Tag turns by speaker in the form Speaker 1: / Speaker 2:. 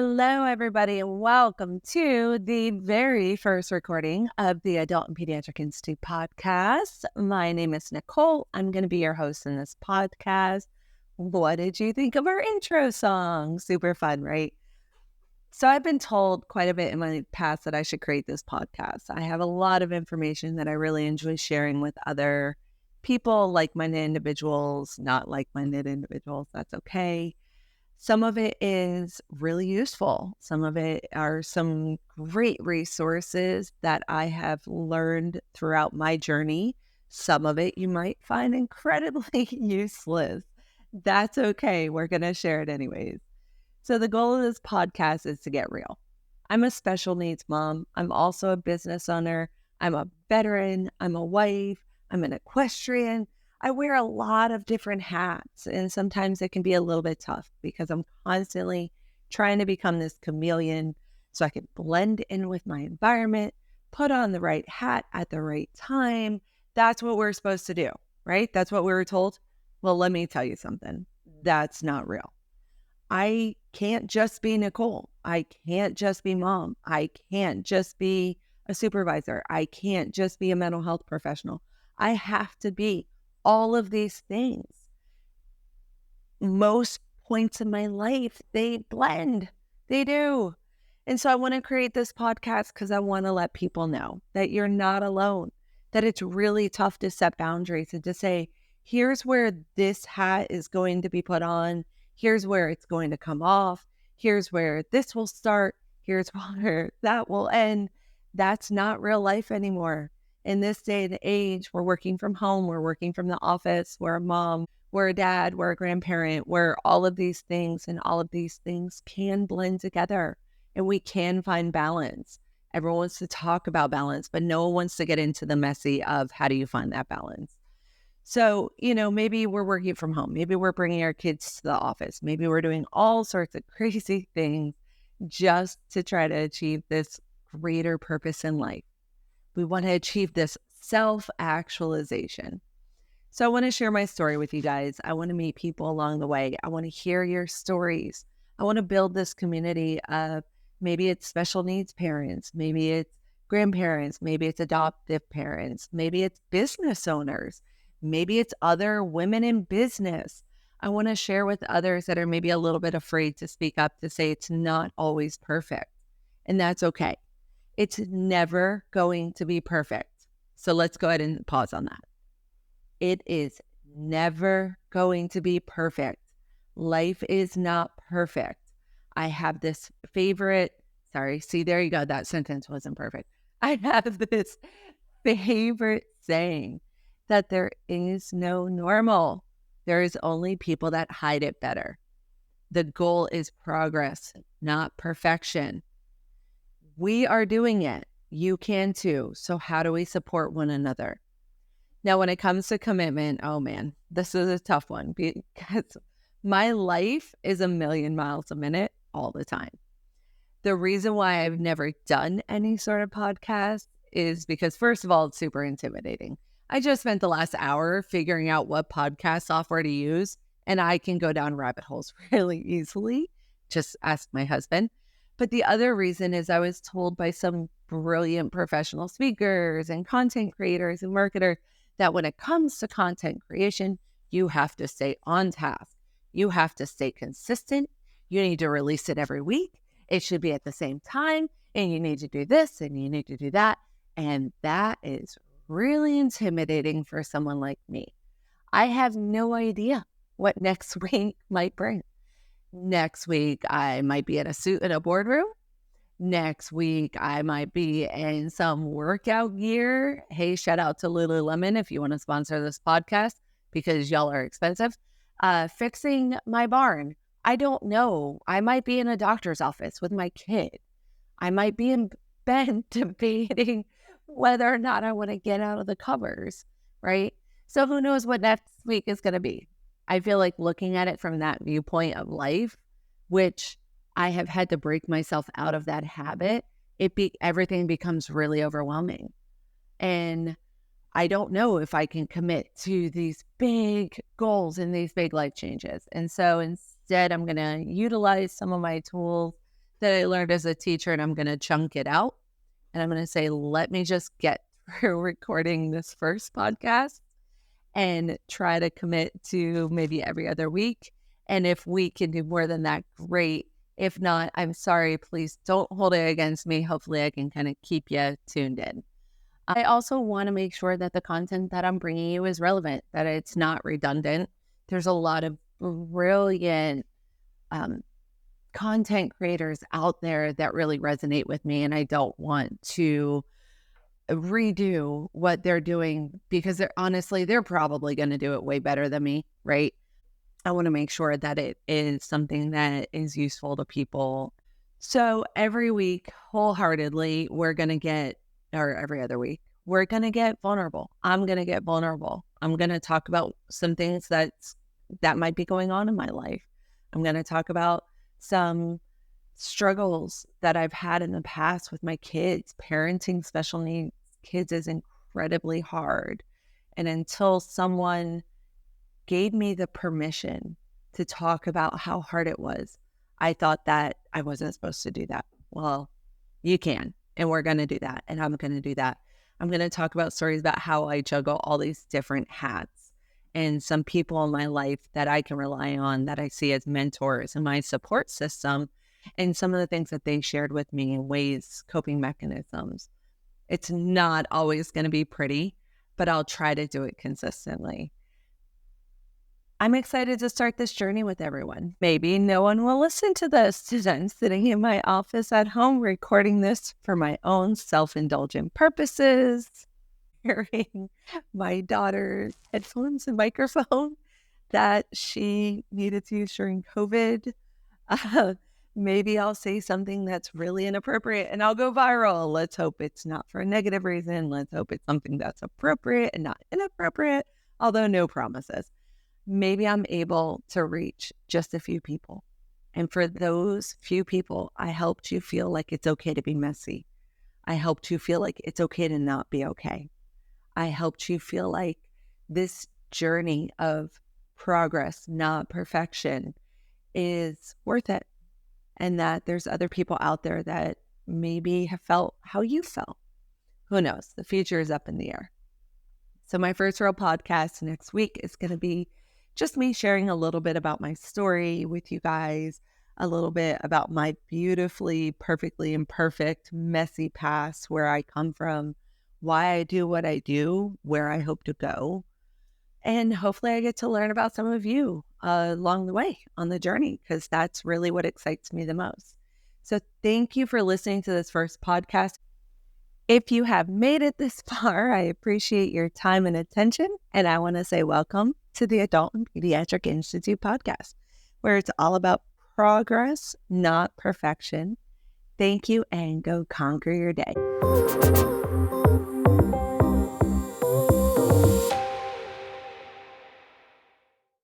Speaker 1: Hello, everybody, and welcome to the very first recording of the Adult and Pediatric Institute podcast. My name is Nicole. I'm going to be your host in this podcast. What did you think of our intro song? Super fun, right? So I've been told quite a bit in my past that I should create this podcast. I have a lot of information that I really enjoy sharing with other people, like-minded individuals, not like-minded individuals. That's okay. Some of it is really useful. Some of it are some great resources that I have learned throughout my journey. Some of it you might find incredibly useless. That's okay. We're going to share it anyways. So, the goal of this podcast is to get real. I'm a special needs mom. I'm also a business owner. I'm a veteran. I'm a wife. I'm an equestrian. I wear a lot of different hats, and sometimes it can be a little bit tough because I'm constantly trying to become this chameleon so I can blend in with my environment, put on the right hat at the right time. That's what we're supposed to do, right? That's what we were told. Well, let me tell you something. That's not real. I can't just be Nicole. I can't just be mom. I can't just be a supervisor. I can't just be a mental health professional. I have to be all of these things. Most points in my life, they blend. They do. And so I want to create this podcast because I want to let people know that you're not alone, that it's really tough to set boundaries and to say, here's where this hat is going to be put on. Here's where it's going to come off. Here's where this will start. Here's where that will end. That's not real life anymore. In this day and age, we're working from home. We're working from the office. We're a mom. We're a dad. We're a grandparent. We're all of these things, and all of these things can blend together, and we can find balance. Everyone wants to talk about balance, but no one wants to get into the messy of how do you find that balance. So, maybe we're working from home. Maybe we're bringing our kids to the office. Maybe we're doing all sorts of crazy things just to try to achieve this greater purpose in life. We want to achieve this self-actualization. So I want to share my story with you guys. I want to meet people along the way. I want to hear your stories. I want to build this community of maybe it's special needs parents, maybe it's grandparents, maybe it's adoptive parents, maybe it's business owners. Maybe it's other women in business. I want to share with others that are maybe a little bit afraid to speak up, to say it's not always perfect. And that's okay. It's never going to be perfect. So let's go ahead and pause on that. It is never going to be perfect. Life is not perfect. I have this see, there you go. That sentence wasn't perfect. I have this favorite saying that there is no normal. There is only people that hide it better. The goal is progress, not perfection. We are doing it. You can too. So how do we support one another? Now, when it comes to commitment, oh man, this is a tough one because my life is a million miles a minute all the time. The reason why I've never done any sort of podcast is because, first of all, it's super intimidating. I just spent the last hour figuring out what podcast software to use, and I can go down rabbit holes really easily. Just ask my husband. But the other reason is I was told by some brilliant professional speakers and content creators and marketers that when it comes to content creation, you have to stay on task. You have to stay consistent. You need to release it every week. It should be at the same time. And you need to do this and you need to do that. And that is really intimidating for someone like me. I have no idea what next week might bring. Next week, I might be in a suit in a boardroom. Next week, I might be in some workout gear. Hey, shout out to Lululemon if you want to sponsor this podcast because y'all are expensive. Fixing my barn. I don't know. I might be in a doctor's office with my kid. I might be in bed debating whether or not I want to get out of the covers, right? So who knows what next week is going to be. I feel like looking at it from that viewpoint of life, which I have had to break myself out of that habit, everything becomes really overwhelming. And I don't know if I can commit to these big goals and these big life changes. And so instead, I'm going to utilize some of my tools that I learned as a teacher, and I'm going to chunk it out. And I'm going to say, let me just get through recording this first podcast and try to commit to maybe every other week. And if we can do more than that, great. If not, I'm sorry. Please don't hold it against me. Hopefully I can kind of keep you tuned in. I also want to make sure that the content that I'm bringing you is relevant, that it's not redundant. There's a lot of brilliant content creators out there that really resonate with me, and I don't want to redo what they're doing because they're probably going to do it way better than me, right? I want to make sure that it is something that is useful to people. So every week, wholeheartedly, or every other week, we're going to get vulnerable. I'm going to get vulnerable. I'm going to talk about some things that might be going on in my life. I'm going to talk about some struggles that I've had in the past with my kids. Parenting special needs kids is incredibly hard. And until someone gave me the permission to talk about how hard it was, I thought that I wasn't supposed to do that. Well, you can, and we're going to do that. And I'm going to do that. I'm going to talk about stories about how I juggle all these different hats and some people in my life that I can rely on, that I see as mentors in my support system, and some of the things that they shared with me in ways, coping mechanisms. It's not always going to be pretty, but I'll try to do it consistently. I'm excited to start this journey with everyone. Maybe no one will listen to this since I'm sitting in my office at home recording this for my own self-indulgent purposes, hearing my daughter's headphones and microphone that she needed to use during COVID. Maybe I'll say something that's really inappropriate and I'll go viral. Let's hope it's not for a negative reason. Let's hope it's something that's appropriate and not inappropriate, although no promises. Maybe I'm able to reach just a few people. And for those few people, I helped you feel like it's okay to be messy. I helped you feel like it's okay to not be okay. I helped you feel like this journey of progress, not perfection, is worth it. And that there's other people out there that maybe have felt how you felt. Who knows? The future is up in the air. So my first real podcast next week is going to be just me sharing a little bit about my story with you guys, a little bit about my beautifully, perfectly imperfect, messy past, where I come from, why I do what I do, where I hope to go. And hopefully I get to learn about some of you along the way on the journey, because that's really what excites me the most. So thank you for listening to this first podcast. If you have made it this far, I appreciate your time and attention. And I want to say welcome to the Adult and Pediatric Institute podcast, where it's all about progress, not perfection. Thank you, and go conquer your day.